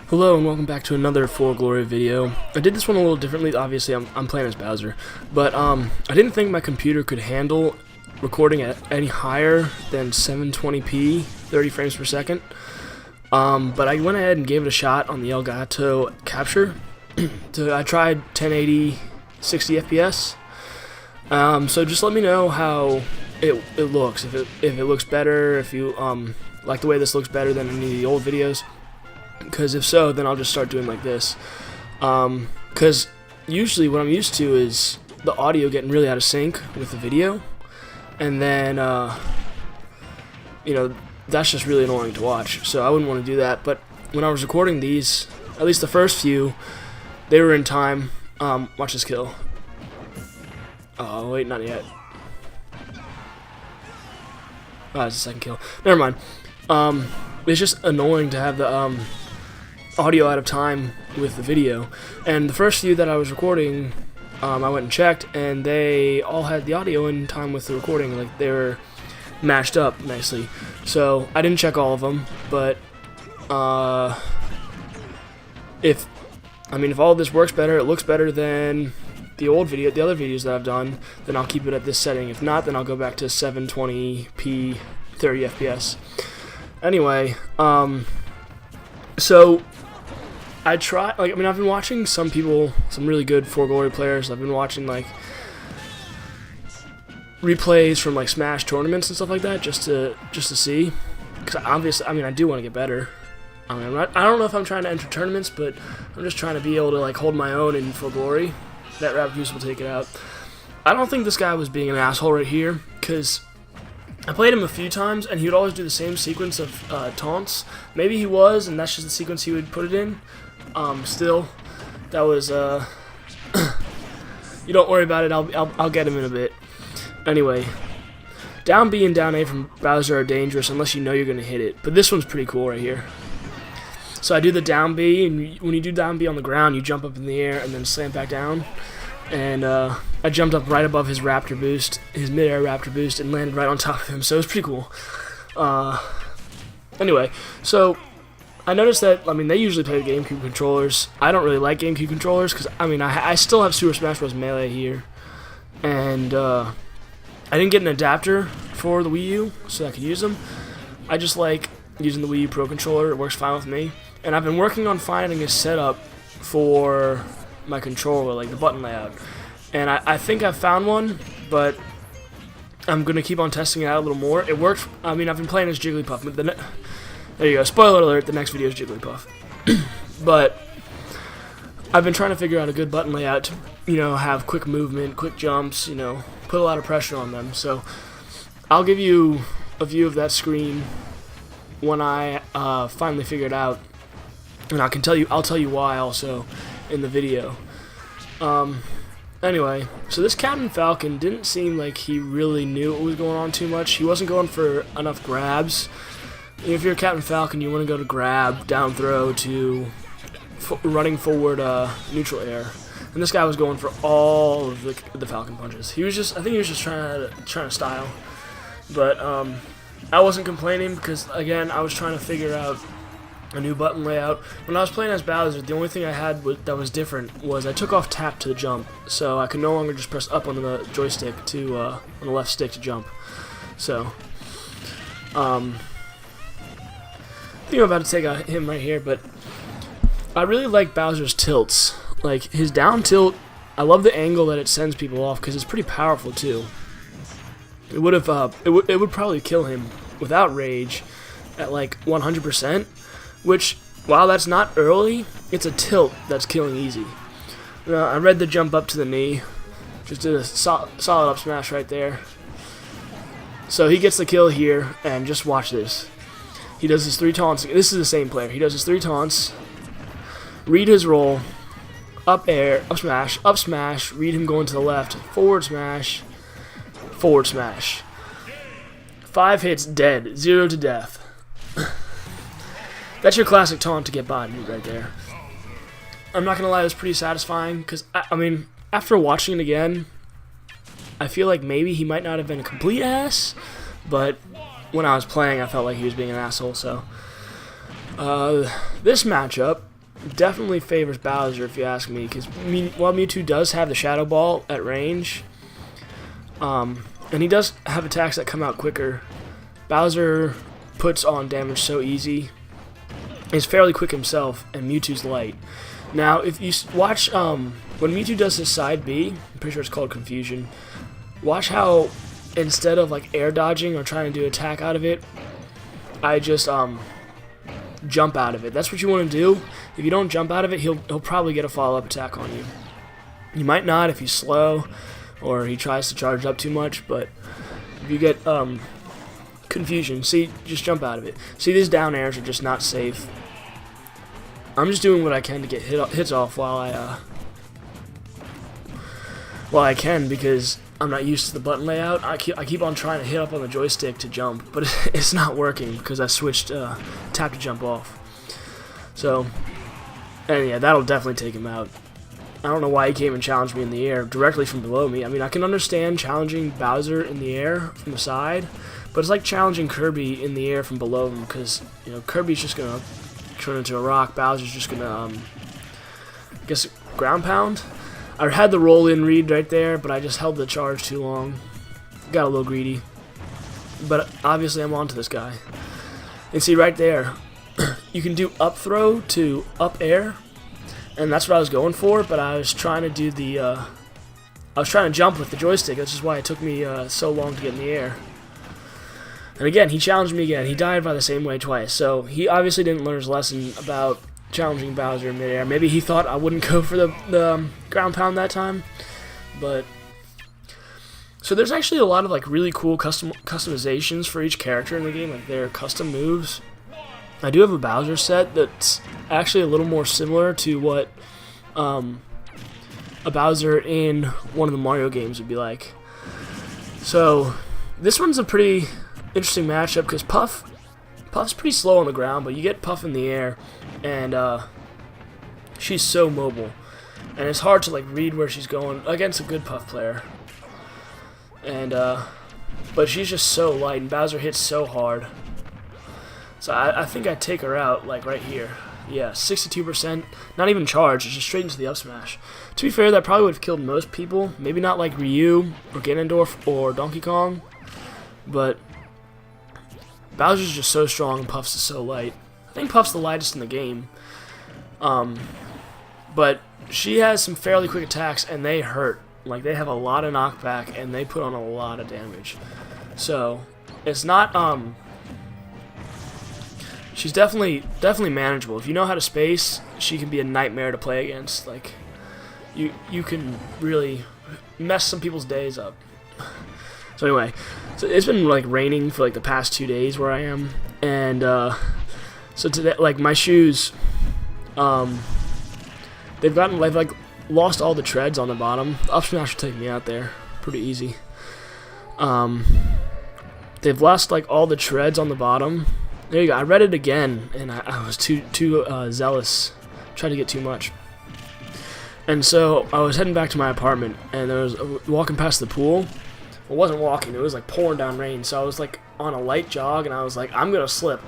Hello and welcome back to another For Glory video. I did this one a little differently. Obviously I'm playing as Bowser, but I didn't think my computer could handle recording at any higher than 720p 30 frames per second. But I went ahead and gave it a shot on the Elgato capture. I tried 1080 60 FPS. So just let me know how it looks, if it looks better, if you like the way this looks better than any of the old videos. Because if so, then I'll just start doing like this. Because usually what I'm used to is the audio getting really out of sync with the video, and then you know, that's just really annoying to watch. So I wouldn't want to do that. But when I was recording these, at least the first few, they were in time. Watch this kill. Oh wait, not yet. Oh, it's a second kill. Never mind. It's just annoying to have the audio out of time with the video. And the first few that I was recording, I went and checked, and they all had the audio in time with the recording. Like, they were mashed up nicely. So I didn't check all of them, but if all of this works better, it looks better than the other videos that I've done, then I'll keep it at this setting. If not, then I'll go back to 720p 30 FPS. Anyway, so I've been watching some really good For Glory players. I've been watching like replays from like Smash tournaments and stuff like that, just to see. Because obviously, I do want to get better. I don't know if I'm trying to enter tournaments, but I'm just trying to be able to like hold my own in For Glory. That rap juice will take it out. I don't think this guy was being an asshole right here, because I played him a few times, and he would always do the same sequence of taunts. Maybe he was, and that's just the sequence he would put it in. Still, that was, you don't worry about it, I'll get him in a bit. Anyway, down B and down A from Bowser are dangerous unless you know you're going to hit it. But this one's pretty cool right here. So I do the down B, and when you do down B on the ground, you jump up in the air and then slam back down. And I jumped up right above his raptor boost, his mid-air raptor boost, and landed right on top of him, so it was pretty cool. Anyway, so I noticed that, they usually play with GameCube controllers. I don't really like GameCube controllers, because, I still have Super Smash Bros. Melee here. And I didn't get an adapter for the Wii U, so I could use them. I just like using the Wii U Pro Controller. It works fine with me. And I've been working on finding a setup for my controller, like the button layout. And I think I've found one, but I'm going to keep on testing it out a little more. It worked. I've been playing as Jigglypuff. There you go. Spoiler alert, the next video is Jigglypuff. But I've been trying to figure out a good button layout to, have quick movement, quick jumps, put a lot of pressure on them. So I'll give you a view of that screen when I finally figure it out. And I'll tell you why also in the video. Anyway, so this Captain Falcon didn't seem like he really knew what was going on too much. He wasn't going for enough grabs. If you're Captain Falcon, you want to go to grab, down throw, to running forward neutral air. And this guy was going for all of the Falcon punches. I think he was just trying to style. But I wasn't complaining because, again, I was trying to figure out a new button layout. When I was playing as Bowser, the only thing I had that was different was I took off tap to jump, so I could no longer just press up on the joystick on the left stick to jump. So, I think I'm about to take out him right here, but I really like Bowser's tilts. Like his down tilt, I love the angle that it sends people off because it's pretty powerful too. It would probably kill him without rage at like 100%. Which, while that's not early, it's a tilt that's killing easy. I read the jump up to the knee. Just did a solid up smash right there. So he gets the kill here, and just watch this. He does his 3 taunts. This is the same player. He does his 3 taunts. Read his roll. Up air, up smash. Read him going to the left. Forward smash. Forward smash. 5 hits, dead. 0 to death. That's your classic taunt to get Baddie right there. I'm not gonna lie, it was pretty satisfying because after watching it again, I feel like maybe he might not have been a complete ass, but when I was playing, I felt like he was being an asshole. So this matchup definitely favors Bowser if you ask me, because while Mewtwo does have the Shadow Ball at range, and he does have attacks that come out quicker, Bowser puts on damage so easy. He's fairly quick himself, and Mewtwo's light. Now, if you watch, when Mewtwo does his side B, I'm pretty sure it's called Confusion, watch how instead of like air dodging or trying to do attack out of it, I just jump out of it. That's what you want to do. If you don't jump out of it, he'll probably get a follow-up attack on you. You might not if he's slow or he tries to charge up too much, but if you get Confusion, see, just jump out of it. See, these down airs are just not safe. I'm just doing what I can to get hits off while I can, because I'm not used to the button layout. I keep on trying to hit up on the joystick to jump, but it's not working because I switched tap to jump off. So, and yeah, that'll definitely take him out. I don't know why he came and challenged me in the air directly from below me. I mean, I can understand challenging Bowser in the air from the side, but it's like challenging Kirby in the air from below him, because, you know, Kirby's just gonna turn into a rock. Bowser's just gonna, I guess, ground pound. I had the roll-in read right there, but I just held the charge too long. Got a little greedy. But obviously I'm onto this guy. And see right there, you can do up throw to up air, and that's what I was going for, but I was trying to do the, I was trying to jump with the joystick. That's just why it took me so long to get in the air. And again, he challenged me again. He died by the same way twice, so he obviously didn't learn his lesson about challenging Bowser in midair. Maybe he thought I wouldn't go for the ground pound that time, but so there's actually a lot of like really cool customizations for each character in the game, like their custom moves. I do have a Bowser set that's actually a little more similar to what a Bowser in one of the Mario games would be like. So this one's a pretty interesting matchup because Puff's pretty slow on the ground, but you get Puff in the air, and she's so mobile, and it's hard to like read where she's going against a good Puff player. And but she's just so light, and Bowser hits so hard. So I think I'd take her out like right here. Yeah, 62%, not even charged, it's just straight into the up smash. To be fair, that probably would have killed most people. Maybe not like Ryu or Ganondorf or Donkey Kong, but Bowser's just so strong and Puff's is so light. I think Puff's the lightest in the game. But she has some fairly quick attacks, and they hurt. Like, they have a lot of knockback, and they put on a lot of damage. So, it's not, she's definitely manageable. If you know how to space, she can be a nightmare to play against. Like, you can really mess some people's days up. So anyway, so it's been like raining for like the past 2 days where I am, and so today, like my shoes, they've like lost all the treads on the bottom. The up smash will take me out there pretty easy. They've lost like all the treads on the bottom. There you go. I read it again, and I was too zealous. Tried to get too much. And so I was heading back to my apartment, and I was walking past the pool. I wasn't walking, it was like pouring down rain, so I was like on a light jog, and I was like, I'm gonna slip.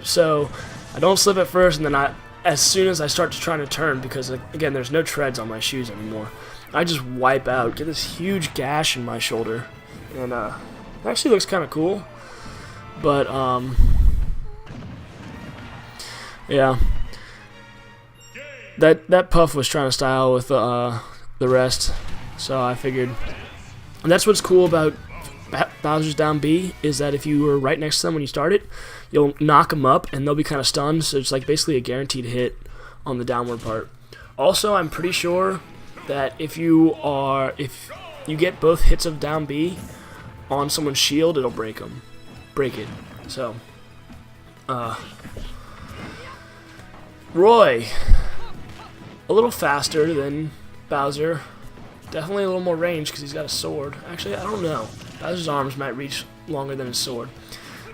So I don't slip at first, and then as soon as I start to try to turn, because again, there's no treads on my shoes anymore, I just wipe out, get this huge gash in my shoulder, and it actually looks kind of cool, but yeah, that Puff was trying to style with the rest, so I figured. And that's what's cool about Bowser's down B, is that if you were right next to them when you start it, you'll knock them up and they'll be kind of stunned, so it's like basically a guaranteed hit on the downward part. Also, I'm pretty sure that if you get both hits of down B on someone's shield, it'll break it. So, Roy, a little faster than Bowser. Definitely a little more range because he's got a sword. Actually, I don't know. Bowser's arms might reach longer than his sword.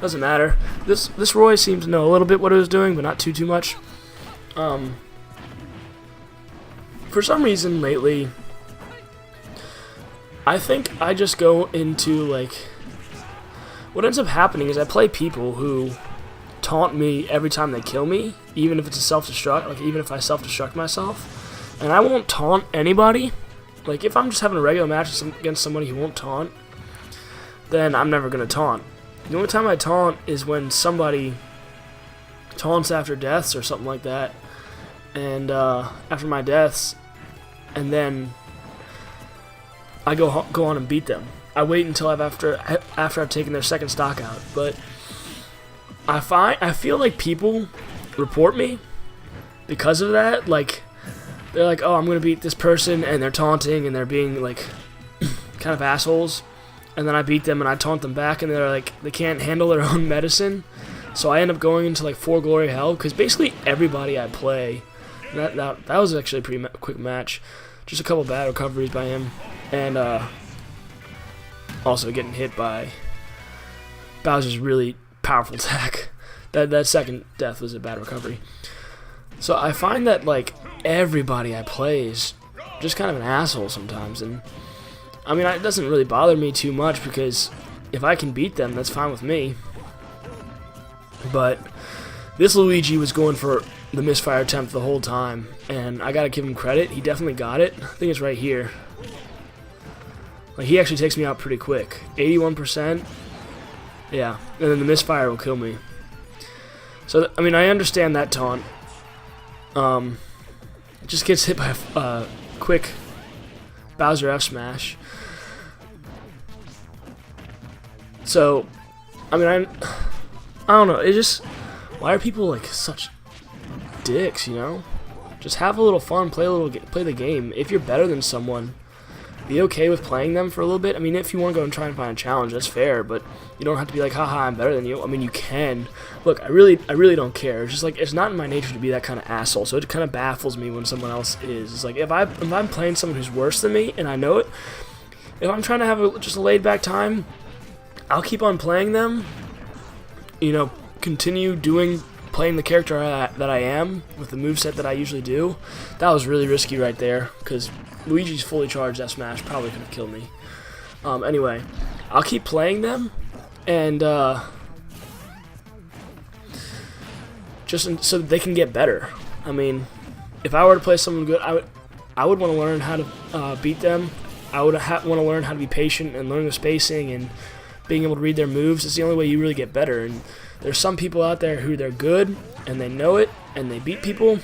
Doesn't matter. This Roy seems to know a little bit what it was doing, but not too much. For some reason lately, I think I just go into like. What ends up happening is I play people who taunt me every time they kill me, even if it's a self-destruct, like even if I self-destruct myself. And I won't taunt anybody. Like if I'm just having a regular match against somebody who won't taunt, then I'm never gonna taunt. The only time I taunt is when somebody taunts after deaths or something like that, and after my deaths, and then I go on and beat them. I wait until after I've taken their second stock out. But I feel like people report me because of that. Like they're like, oh, I'm gonna beat this person, and they're taunting and they're being like kind of assholes, and then I beat them and I taunt them back, and they're like they can't handle their own medicine. So I end up going into like 4 glory hell because basically everybody I play. That was actually a pretty quick match. Just a couple bad recoveries by him, and also getting hit by Bowser's really powerful attack. That second death was a bad recovery. So I find that like everybody I play is just kind of an asshole sometimes, and I mean it doesn't really bother me too much because if I can beat them, that's fine with me. But this Luigi was going for the misfire attempt the whole time, and I gotta give him credit. He definitely got it. I think it's right here. Like he actually takes me out pretty quick. 81%. Yeah, and then the misfire will kill me. So I mean, I understand that taunt. Just gets hit by a quick Bowser F smash. So, I mean, I don't know. It just, why are people like such dicks? You know, just have a little fun, play the game. If you're better than someone, be okay with playing them for a little bit. I mean, if you want to go and try and find a challenge, that's fair, but you don't have to be like, haha, I'm better than you. I mean, you can. Look, I really don't care. It's just like, it's not in my nature to be that kind of asshole, so it kind of baffles me when someone else is. It's like, if I'm playing someone who's worse than me, and I know it, if I'm trying to have just a laid-back time, I'll keep on playing them, you know, continue playing the character that I am, with the moveset that I usually do. That was really risky right there, because Luigi's fully charged that smash probably could have killed me. Anyway, I'll keep playing them, and just so that they can get better. I mean, if I were to play someone good, I would want to learn how to beat them. I would want to learn how to be patient and learn the spacing and being able to read their moves. It's the only way you really get better. And there's some people out there who they're good and they know it and they beat people,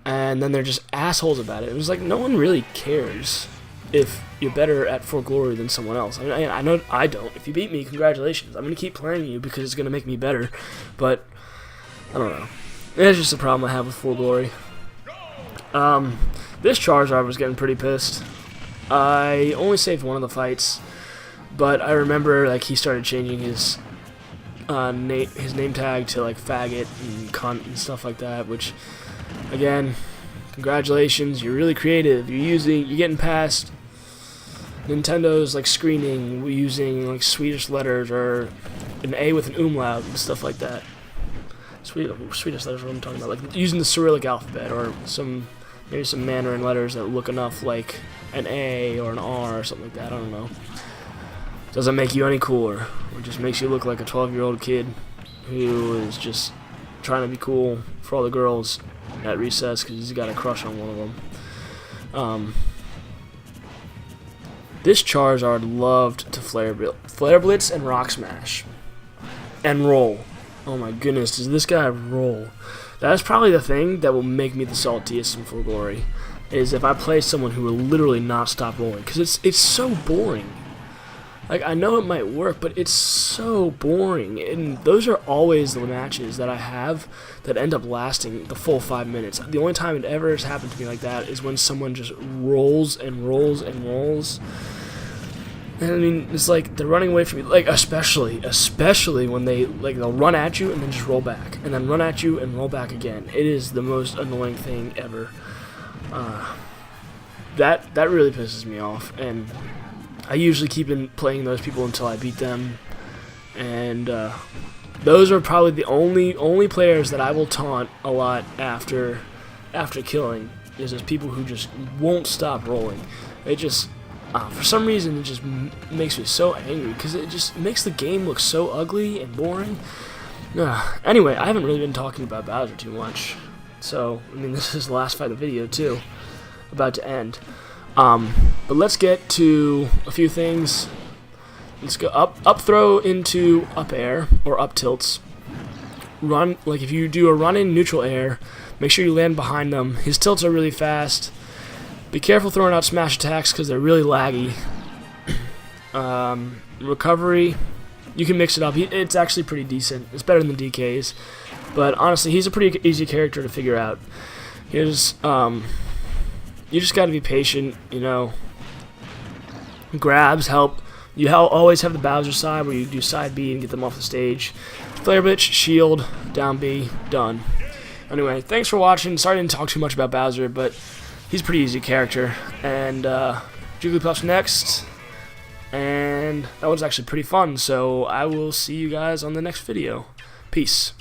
and then they're just assholes about it. It was like, no one really cares if you're better at For Glory than someone else. I mean, I know I don't. If you beat me, congratulations. I'm going to keep playing you because it's going to make me better. But, I don't know. It's just a problem I have with For Glory. This Charizard was getting pretty pissed. I only saved one of the fights, but I remember like he started changing his name tag to like faggot and cunt and stuff like that, which, again, congratulations, you're really creative. You're getting past Nintendo's like screening using like Swedish letters or an A with an umlaut and stuff like that. Swedish letters, what I'm talking about, like using the Cyrillic alphabet or maybe some Mandarin letters that look enough like an A or an R or something like that. I don't know. Doesn't make you any cooler. It just makes you look like a 12-year-old kid who is just trying to be cool for all the girls at recess because he's got a crush on one of them. This Charizard loved to Flare Blitz and Rock Smash. And roll. Oh my goodness, does this guy roll? That's probably the thing that will make me the saltiest in For Glory, is if I play someone who will literally not stop rolling, because it's so boring. Like, I know it might work, but it's so boring, and those are always the matches that I have that end up lasting the full 5 minutes. The only time it ever has happened to me like that is when someone just rolls and rolls and rolls. And I mean, it's like they're running away from you, like especially when they'll run at you and then just roll back, and then run at you and roll back again. It is the most annoying thing ever. That really pisses me off, and I usually keep playing those people until I beat them, and those are probably the only players that I will taunt a lot after killing, is those people who just won't stop rolling. It just, for some reason, it just makes me so angry, because it just makes the game look so ugly and boring. Anyway, I haven't really been talking about Bowser too much. So, I mean, this is the last fight of the video, too. About to end. But let's get to a few things. Let's go up throw into up air, or up tilts. Run, like if you do a run in neutral air, make sure you land behind them. His tilts are really fast. Be careful throwing out smash attacks because they're really laggy. Recovery, you can mix it up. It's actually pretty decent. It's better than DK's. But honestly, he's a pretty easy character to figure out. Here's, you just gotta be patient, you know. Grabs help. You always have the Bowser side where you do side B and get them off the stage. Flare Blitz, shield, down B, done. Anyway, thanks for watching. Sorry I didn't talk too much about Bowser, but he's a pretty easy character. And Jigglypuff's next. And that was actually pretty fun, so I will see you guys on the next video. Peace.